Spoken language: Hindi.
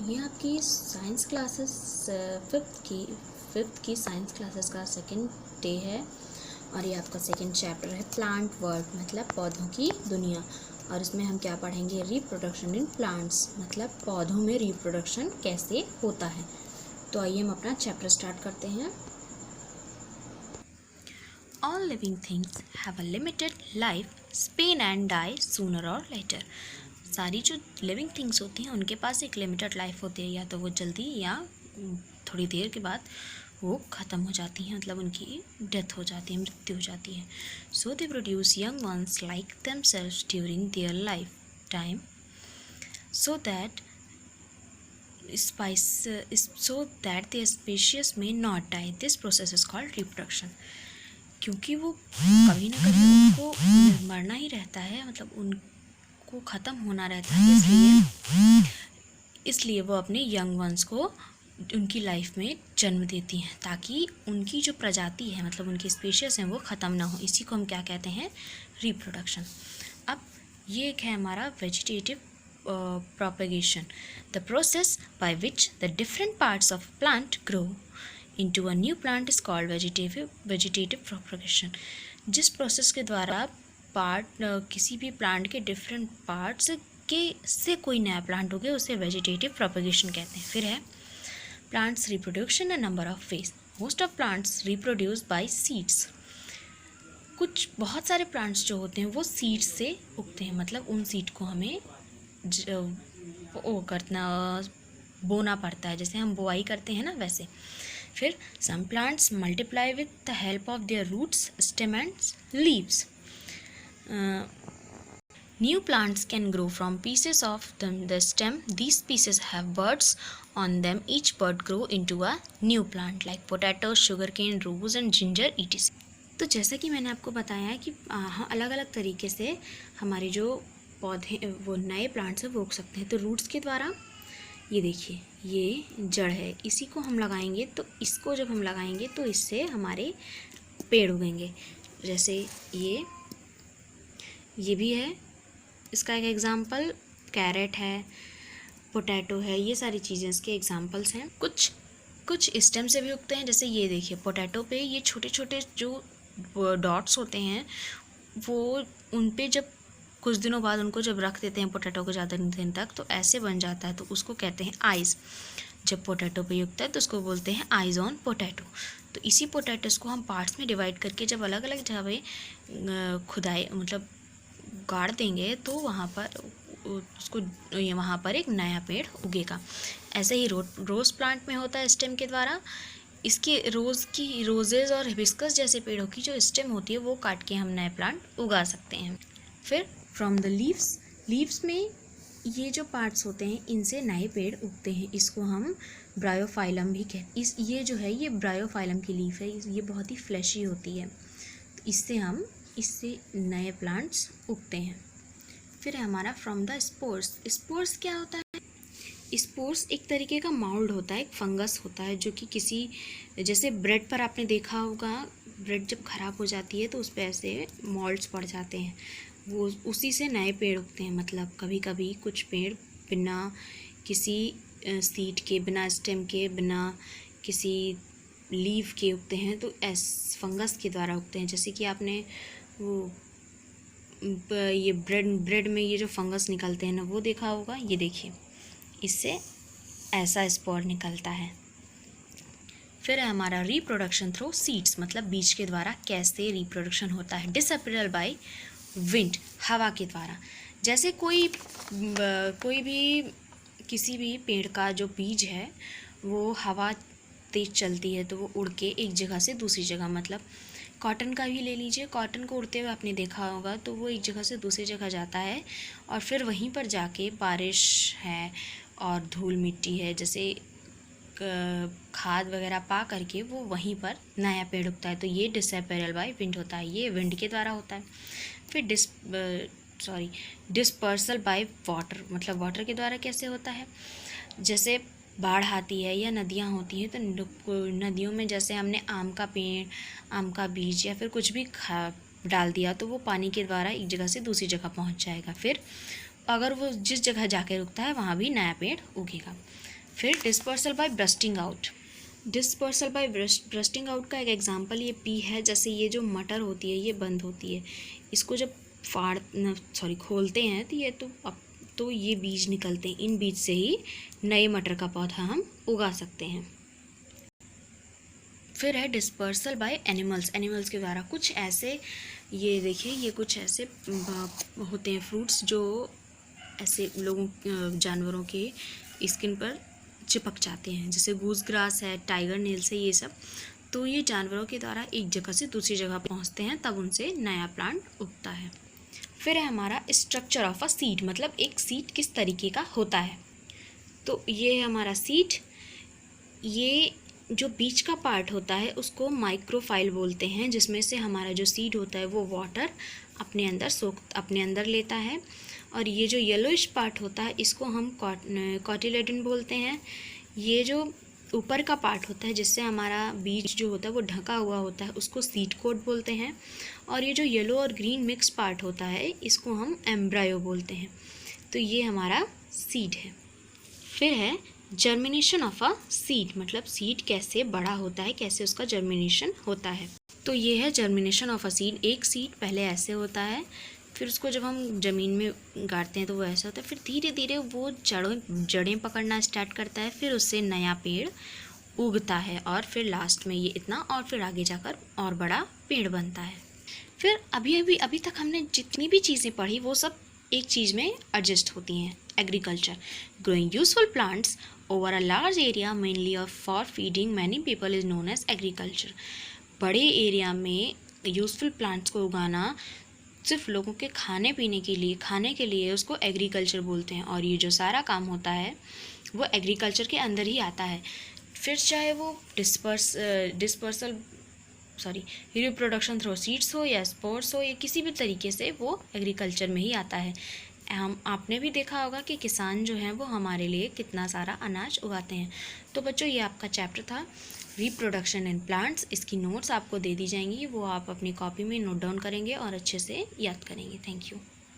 ये आपकी साइंस क्लासेस फिफ्थ की साइंस क्लासेस का सेकंड डे है और ये आपका सेकंड चैप्टर है प्लांट वर्ल्ड मतलब पौधों की दुनिया। और इसमें हम क्या पढ़ेंगे, रिप्रोडक्शन इन प्लांट्स मतलब पौधों में रिप्रोडक्शन कैसे होता है। तो आइए हम अपना चैप्टर स्टार्ट करते हैं। All living things have a limited life span and die sooner or later। सारी जो लिविंग थिंग्स होती हैं उनके पास एक लिमिटेड लाइफ होती है, या तो वो जल्दी या थोड़ी देर के बाद वो ख़त्म हो जाती हैं, मतलब उनकी डेथ हो जाती है, मृत्यु हो जाती है। So they produce young ones like themselves during their lifetime so that their species may not die। This process is called reproduction। क्योंकि वो कभी ना कभी उनको मरना ही रहता है, मतलब उनको ख़त्म होना रहता है, इसलिए वो अपने यंग वंस को उनकी लाइफ में जन्म देती हैं ताकि उनकी जो प्रजाति है, मतलब उनकी स्पीशीज़ हैं, वो ख़त्म ना हो। इसी को हम क्या कहते हैं, रिप्रोडक्शन। अब ये एक है हमारा vegetative propagation, the process by which the different parts of plant grow into a new plant is called vegetative propagation। जिस प्रोसेस के द्वारा किसी भी प्लांट के डिफरेंट पार्ट्स के से कोई नया प्लांट हो गया उसे वेजिटेटिव प्रोपगेशन कहते हैं। फिर है plants reproduction a number of ways. Most of plants reproduce by seeds. कुछ बहुत सारे प्लांट्स जो होते हैं वो सीड्स से उगते हैं, मतलब उन सीड को हमें बोना पड़ता है, जैसे हम बुआई करते हैं ना वैसे। फिर some plants multiply with the help of their roots, stem and leaves. New plants can grow from pieces of the stem. These pieces have buds on them. Each bud grow into a new plant like potato, sugarcane, rose and ginger etc। तो जैसा कि मैंने आपको बताया है कि अलग अलग तरीके से हमारे जो पौधे वो नए प्लांट्स हैं वो उग सकते हैं। तो रूट्स के द्वारा, ये देखिए ये जड़ है, इसी को हम लगाएंगे, तो इसको जब हम लगाएंगे तो इससे हमारे पेड़ उगेंगे। जैसे ये भी है, इसका एक एग्जाम्पल कैरेट है, पोटैटो है, ये सारी चीज़ें इसके एग्जाम्पल्स हैं। कुछ स्टेम से भी उगते हैं, जैसे ये देखिए पोटैटो पे ये छोटे छोटे जो डॉट्स होते हैं वो उन पे जब कुछ दिनों बाद उनको जब रख देते हैं पोटैटो को ज़्यादा दिन तक तो ऐसे बन जाता है, तो उसको कहते हैं आइज़। जब पोटैटो पे उगता है तो उसको बोलते हैं आइज़ ऑन पोटैटो। तो इसी पोटैटोस को हम पार्ट्स में डिवाइड करके जब अलग अलग जगह खुदाई मतलब गाड़ देंगे तो वहाँ पर एक नया पेड़ उगेगा। ऐसे ही रोज़ प्लांट में होता है स्टेम के द्वारा। इसकी रोजेज और हिबिस्कस जैसे पेड़ों की जो स्टेम होती है वो काट के हम नए प्लांट उगा सकते हैं। फिर फ्रॉम द लीव्स में ये जो पार्ट्स होते हैं इनसे नए पेड़ उगते हैं, इसको हम ब्रायोफाइलम भी कहते हैं। ये जो है ये ब्रायोफाइलम की लीफ है, ये बहुत ही फ्लैशी होती है, तो इससे नए प्लांट्स उगते हैं। फिर है हमारा फ्रॉम द स्पोर्स क्या होता है, स्पोर्स एक तरीके का माउल्ड होता है, एक फंगस होता है जो कि किसी, जैसे ब्रेड पर आपने देखा होगा, ब्रेड जब ख़राब हो जाती है तो उस पर ऐसे मॉल्ड्स पड़ जाते हैं, वो उसी से नए पेड़ उगते हैं। मतलब कभी कभी कुछ पेड़ बिना किसी सीड के, बिना स्टेम के, बिना किसी लीव के उगते हैं, तो फंगस के द्वारा उगते हैं। जैसे कि आपने वो ये ब्रेड में ये जो फंगस निकलते हैं ना वो देखा होगा, ये देखिए इससे ऐसा स्पोर निकलता है। फिर है हमारा रिप्रोडक्शन थ्रू सीड्स, मतलब बीज के द्वारा कैसे रिप्रोडक्शन होता है। डिसअपीयरल बाय विंड, हवा के द्वारा। जैसे कोई भी किसी भी पेड़ का जो बीज है वो हवा तेज चलती है तो वो उड़ के एक जगह से दूसरी जगह, मतलब कॉटन का भी ले लीजिए, कॉटन को उड़ते हुए आपने देखा होगा, तो वो एक जगह से दूसरी जगह जाता है और फिर वहीं पर जाके बारिश है और धूल मिट्टी है जैसे खाद वगैरह पा करके वो वहीं पर नया पेड़ उगता है। तो ये डिसअपीयरल बाय विंड होता है, ये विंड के द्वारा होता है। फिर डिस्पर्सल बाय वाटर, मतलब वाटर के द्वारा कैसे होता है। जैसे बाढ़ आती है या नदियाँ होती हैं तो नदियों में जैसे हमने आम का पेड़, आम का बीज या फिर कुछ भी डाल दिया तो वो पानी के द्वारा एक जगह से दूसरी जगह पहुंच जाएगा। फिर अगर वो जिस जगह जाके रुकता है वहाँ भी नया पेड़ उगेगा। फिर dispersal by bursting out. Dispersal by bursting out का एक एग्जांपल ये पी है। जैसे ये जो मटर होती है ये बंद होती है, इसको जब खोलते हैं तो ये बीज निकलते हैं। इन बीज से ही नए मटर का पौधा हम उगा सकते हैं। फिर है डिस्पर्सल बाय एनिमल्स। एनिमल्स के द्वारा कुछ ऐसे, ये देखिए ये कुछ ऐसे होते हैं फ्रूट्स जो ऐसे जानवरों के स्किन पर चिपक जाते हैं, जैसे गूस ग्रास है, टाइगर नील्स है, ये सब। तो ये जानवरों के द्वारा एक जगह से दूसरी जगह पहुंचते हैं, तब उनसे नया प्लांट उगता है। फिर है हमारा स्ट्रक्चर ऑफ अ सीड, मतलब एक सीड किस तरीके का होता है। तो ये है हमारा सीड। ये जो बीच का पार्ट होता है उसको माइक्रोफाइल बोलते हैं, जिसमें से हमारा जो सीड होता है वो वाटर अपने अंदर लेता है। और ये जो येलोइश पार्ट होता है इसको हम कॉटिलेडन बोलते हैं। ये जो ऊपर का पार्ट होता है जिससे हमारा बीज जो होता है वो ढका हुआ होता है उसको सीड कोट बोलते हैं। और ये जो येलो और ग्रीन मिक्स पार्ट होता है इसको हम एम्ब्रायो बोलते हैं। तो ये हमारा सीड है। फिर है जर्मिनेशन ऑफ अ सीड, मतलब सीड कैसे बड़ा होता है, कैसे उसका जर्मिनेशन होता है। तो ये है जर्मिनेशन ऑफ अ सीड। एक सीड पहले ऐसे होता है, फिर उसको जब हम ज़मीन में गाड़ते हैं तो वो ऐसा होता है, फिर धीरे धीरे वो जड़ें पकड़ना स्टार्ट करता है, फिर उससे नया पेड़ उगता है और फिर लास्ट में ये इतना और फिर आगे जाकर और बड़ा पेड़ बनता है। फिर अभी तक हमने जितनी भी चीज़ें पढ़ी वो सब एक चीज़ में एडजस्ट होती हैं, agriculture. Growing useful plants over a large area mainly for feeding many people is known as agriculture. बड़े एरिया में यूजफुल प्लांट्स को उगाना सिर्फ लोगों के खाने के लिए उसको एग्रीकल्चर बोलते हैं। और ये जो सारा काम होता है वो एग्रीकल्चर के अंदर ही आता है। फिर चाहे वो रिप्रोडक्शन थ्रू सीड्स हो या स्पोर्ट्स हो, या किसी भी तरीके से वो एग्रीकल्चर में ही आता है। आपने भी देखा होगा कि किसान जो हैं वो हमारे लिए कितना सारा अनाज उगाते हैं। तो बच्चों ये आपका चैप्टर था रिप्रोडक्शन इन प्लांट्स। इसकी नोट्स आपको दे दी जाएंगी, वो आप अपनी कॉपी में नोट डाउन करेंगे और अच्छे से याद करेंगे। Thank you.